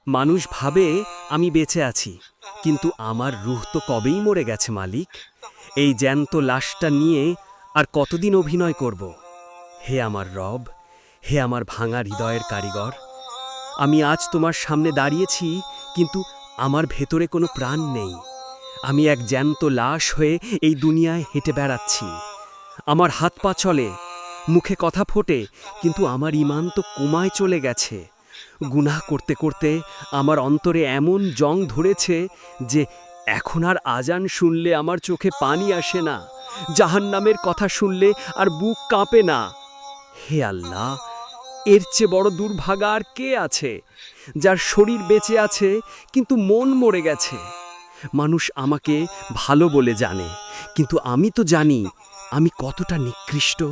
মানুষ ভাবে আমি বেঁচে আছি, কিন্তু আমার রূহ তো কবেই মরে গেছে মালিক। এই জ্যান্ত লাশটা নিয়ে আর কতদিন অভিনয় করব? হে আমার রব, হে আমার ভাঙা হৃদয়ের কারিগর, আমি আজ তোমার সামনে দাঁড়িয়েছি, কিন্তু আমার ভেতরে কোনো প্রাণ নেই। আমি এক জ্যান্ত লাশ হয়ে এই দুনিয়ায় হেঁটে বেড়াচ্ছি। আমার হাত পা চলে, মুখে কথা ফোটে, কিন্তু আমার ঈমান তো কোমায় চলে গেছে। গুনাহ করতে করতে আমার অন্তরে এমন জং ধরেছে যে এখন আর আজান শুনলে আমার চোখে পানি আসে না, জাহান্নামের কথা শুনলে আর বুক কাঁপে না। হে আল্লাহ, এর চেয়ে বড় দুর্ভাগা আর কে আছে, যার শরীর বেঁচে আছে কিন্তু মন মরে গেছে। মানুষ আমাকে ভালো বলে জানে, কিন্তু আমি তো জানি আমি কতটা নিকৃষ্ট।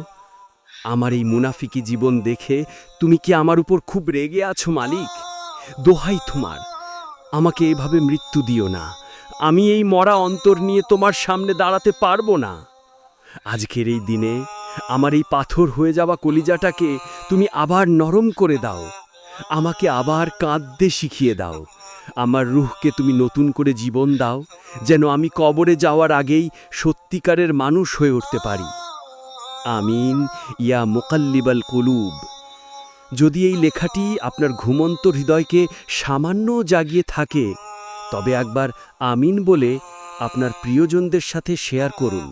আমার এই মুনাফিকি জীবন দেখে তুমি কি আমার উপর খুব রেগে আছো মালিক? দোহাই তোমার, আমাকে এভাবে মৃত্যু দিও না। আমি এই মরা অন্তর নিয়ে তোমার সামনে দাঁড়াতে পারবো না। আজকের এই দিনে আমার এই পাথর হয়ে যাওয়া কলিজাটাকে তুমি আবার নরম করে দাও। আমাকে আবার কাঁদতে শিখিয়ে দাও। আমার রূহকে তুমি নতুন করে জীবন দাও, যেন আমি কবরে যাওয়ার আগেই সত্যিকারের মানুষ হয়ে উঠতে পারি। আমিন, ইয়া মুকাল্লিবাল কুলুব। যদি এই লেখাটি আপনার ঘুমন্ত হৃদয়কে সামান্য জাগিয়ে থাকে, তবে একবার আমিন বলে আপনার প্রিয়জনদের সাথে শেয়ার করুন।